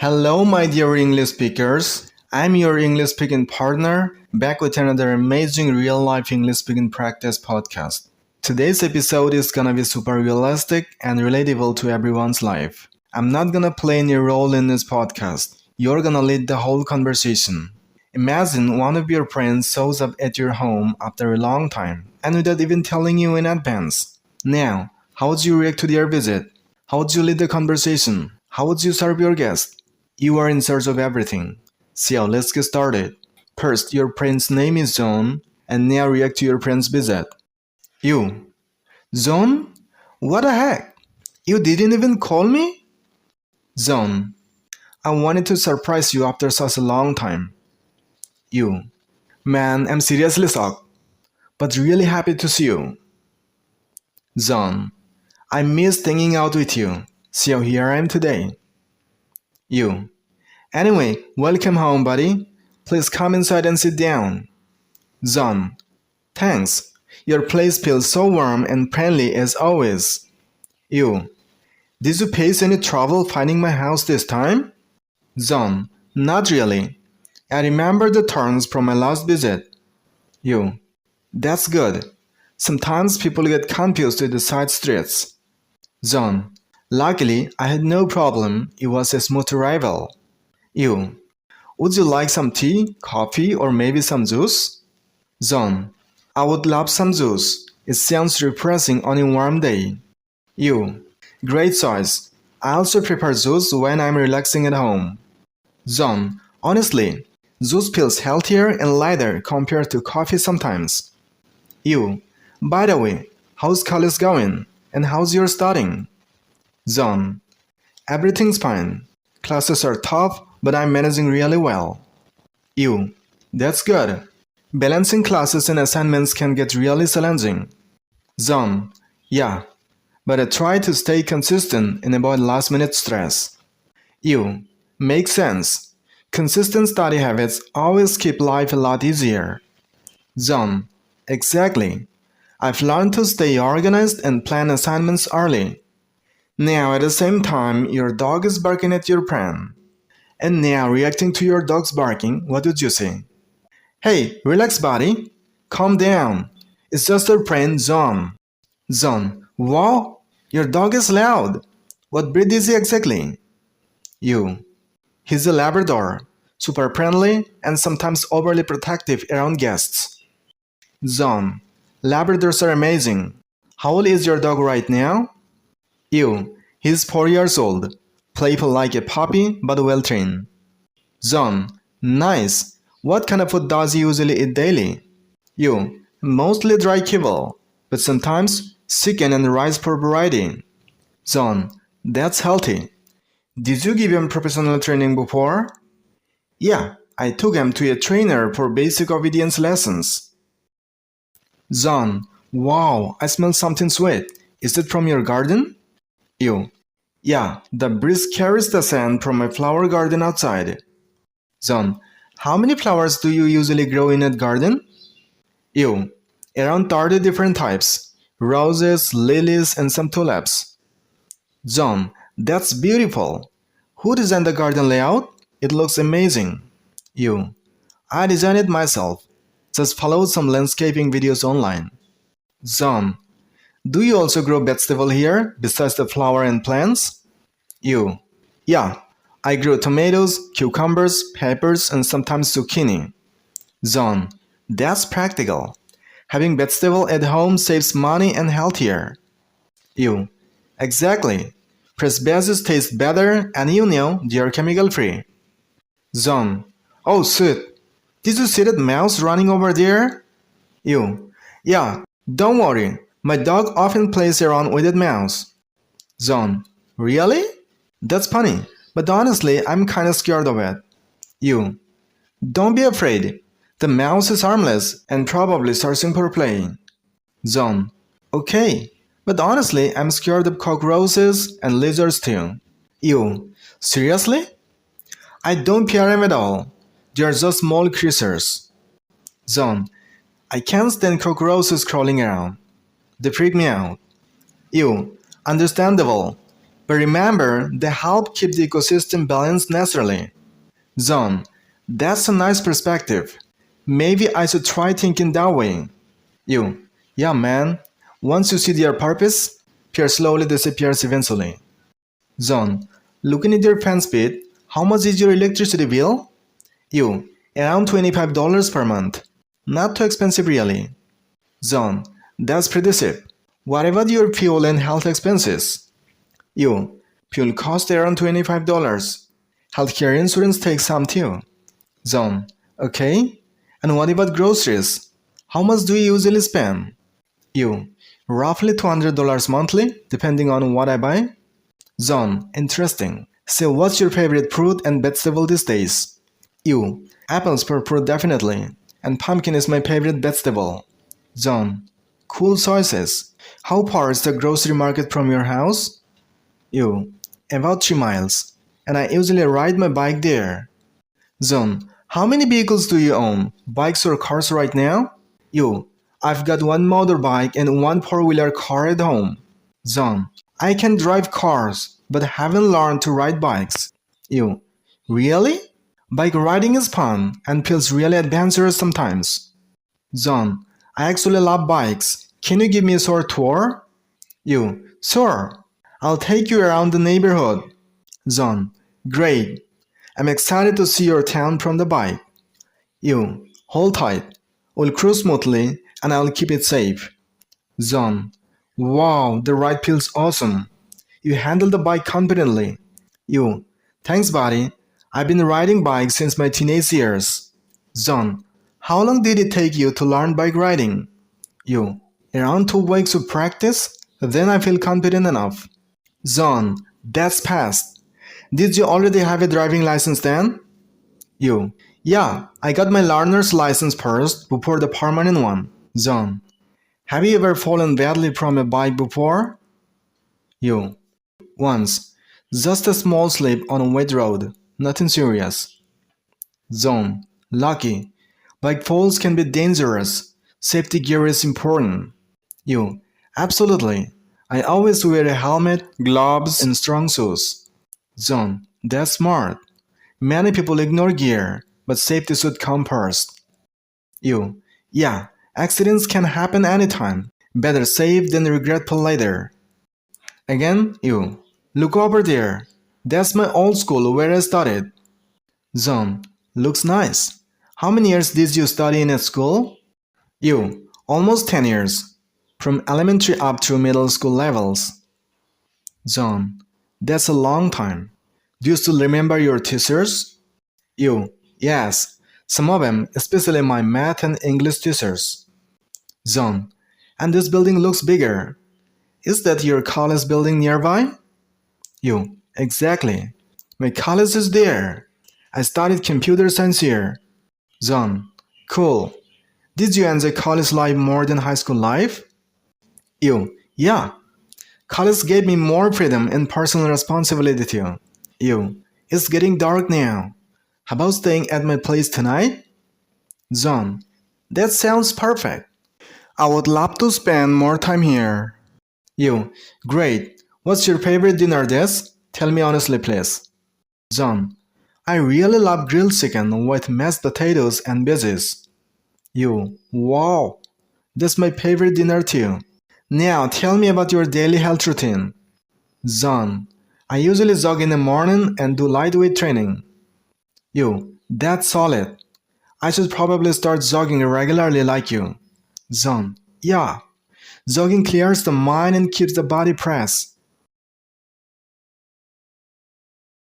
Hello, my dear English speakers. I'm your English speaking partner, back with another amazing real life English speaking practice podcast. Today's episode is gonna be super realistic and relatable to everyone's life. I'm not gonna play any role in this podcast. You're gonna lead the whole conversation. Imagine one of your friends shows up at your home after a long time and without even telling you in advance. Now, how would you react to their visit? How would you lead the conversation? How would you serve your guest? You are in search of everything. So let's get started. First, your friend's name is John, and now react to your friend's visit. You. John? What the heck? You didn't even call me? John. I wanted to surprise you after such a long time. You. Man, I'm seriously shocked, but really happy to see you. John. I missed hanging out with you, so here I am today. You. Anyway, welcome home, buddy. Please come inside and sit down. John. Thanks. Your place feels so warm and friendly as always. You. Did you face any trouble finding my house this time? John. Not really. I remember the turns from my last visit. You. That's good. Sometimes people get confused with the side streets. John. Luckily, I had no problem. It was a smooth arrival. You. Would you like some tea, coffee, or maybe some juice? John. I would love some juice. It sounds refreshing on a warm day. You. Great choice. I also prepare juice when I'm relaxing at home. John. Honestly, juice feels healthier and lighter compared to coffee sometimes. You. By the way, how's college going? And how's your studying? John. Everything's fine. Classes are tough, but I'm managing really well. You. That's good. Balancing classes and assignments can get really challenging. John. Yeah, but I try to stay consistent and avoid last-minute stress. You. Makes sense. Consistent study habits always keep life a lot easier. John. Exactly. I've learned to stay organized and plan assignments early. Now at the same time, your dog is barking at your friend. And now reacting to your dog's barking, what would you say? Hey, relax buddy. Calm down. It's just your friend John. John. Wow, your dog is loud. What breed is he exactly? You. He's a Labrador. Super friendly and sometimes overly protective around guests. John. Labradors are amazing. How old is your dog right now? You. He's 4 years old. Playful like a puppy, but well trained. John. Nice. What kind of food does he usually eat daily? You. Mostly dry kibble, but sometimes chicken and rice for variety. John. That's healthy. Did you give him professional training before? Yeah, I took him to a trainer for basic obedience lessons. John. Wow, I smell something sweet. Is it from your garden? You. Yeah, the breeze carries the scent from my flower garden outside. John. How many flowers do you usually grow in a garden? You. Around 30 different types. Roses, lilies, and some tulips. John. That's beautiful. Who designed the garden layout? It looks amazing. You. I designed it myself. Just followed some landscaping videos online. John. Do you also grow vegetable here besides the flower and plants? You. Yeah, I grow tomatoes, cucumbers, peppers, and sometimes zucchini. John. That's practical. Having vegetable at home saves money and healthier. You. Exactly. Fresh veggies taste better and they are chemical free. John. Oh shit. Did you see that mouse running over there? You. Yeah, don't worry. My dog often plays around with that mouse. John. Really? That's funny, but honestly, I'm kinda scared of it. You. Don't be afraid. The mouse is harmless and probably searching for play. John. Okay, but honestly, I'm scared of cockroaches and lizards too. You. Seriously? I don't fear them at all. They are just small creatures. John. I can't stand cockroaches crawling around. They freak me out. You. Understandable. But remember, they help keep the ecosystem balanced naturally. Zone. That's a nice perspective. Maybe I should try thinking that way. You. Yeah, man. Once you see their purpose, fear slowly disappears eventually. Zone. Looking at your fan speed, how much is your electricity bill? You. Around $25 per month. Not too expensive really. Zone. That's pretty cheap. What about your fuel and health expenses? You. Fuel costs around $25. Healthcare insurance takes some too. Zone. Okay. And what about groceries? How much do you usually spend? You. Roughly $200 monthly, depending on what I buy. Zone. Interesting. So what's your favorite fruit and vegetable these days? You. Apples per fruit definitely. And pumpkin is my favorite vegetable. Zone. Cool choices. How far is the grocery market from your house? You. About 3 miles. And I usually ride my bike there. Zone. How many vehicles do you own? Bikes or cars right now? You. I've got one motorbike and one four-wheeler car at home. Zone. I can drive cars, but haven't learned to ride bikes. You. Really? Bike riding is fun and feels really adventurous sometimes. Zone. I actually love bikes. Can you give me a short tour? You. Sure. I'll take you around the neighborhood. Zone. Great. I'm excited to see your town from the bike. You. Hold tight. We'll cruise smoothly and I'll keep it safe. Zone. Wow, the ride feels awesome. You handle the bike confidently. You. Thanks, buddy. I've been riding bikes since my teenage years. Zone. How long did it take you to learn bike riding? You. Around 2 weeks of practice, then I feel confident enough. Zone. That's fast. Did you already have a driving license then? You. Yeah, I got my learner's license first before the permanent one. Zone. Have you ever fallen badly from a bike before? You. Once. Just a small slip on a wet road. Nothing serious. Zone. Lucky. Bike falls can be dangerous. Safety gear is important. You. Absolutely. I always wear a helmet, gloves, and strong shoes. Zone. That's smart. Many people ignore gear, but safety should come first. You. Yeah, accidents can happen anytime. Better safe than regretful later. Again, you. Look over there. That's my old school where I studied. Zone. Looks nice. How many years did you study in a school? You. Almost 10 years. From elementary up to middle school levels. Zone. That's a long time. Do you still remember your teachers? You. Yes. Some of them, especially my math and English teachers. Zone. And this building looks bigger. Is that your college building nearby? You. Exactly. My college is there. I studied computer science here. Zone. Cool. Did you enjoy college life more than high school life? You. Yeah. College gave me more freedom and personal responsibility too. You. It's getting dark now. How about staying at my place tonight? Zone. That sounds perfect. I would love to spend more time here. You. Great. What's your favorite dinner dish? Tell me honestly, please. Zone. I really love grilled chicken with mashed potatoes and veggies. You. Wow. That's my favorite dinner too. Now tell me about your daily health routine. Zone. I usually jog in the morning and do lightweight training. You. That's solid. I should probably start jogging regularly like you. Zone. Yeah. Jogging clears the mind and keeps the body fresh.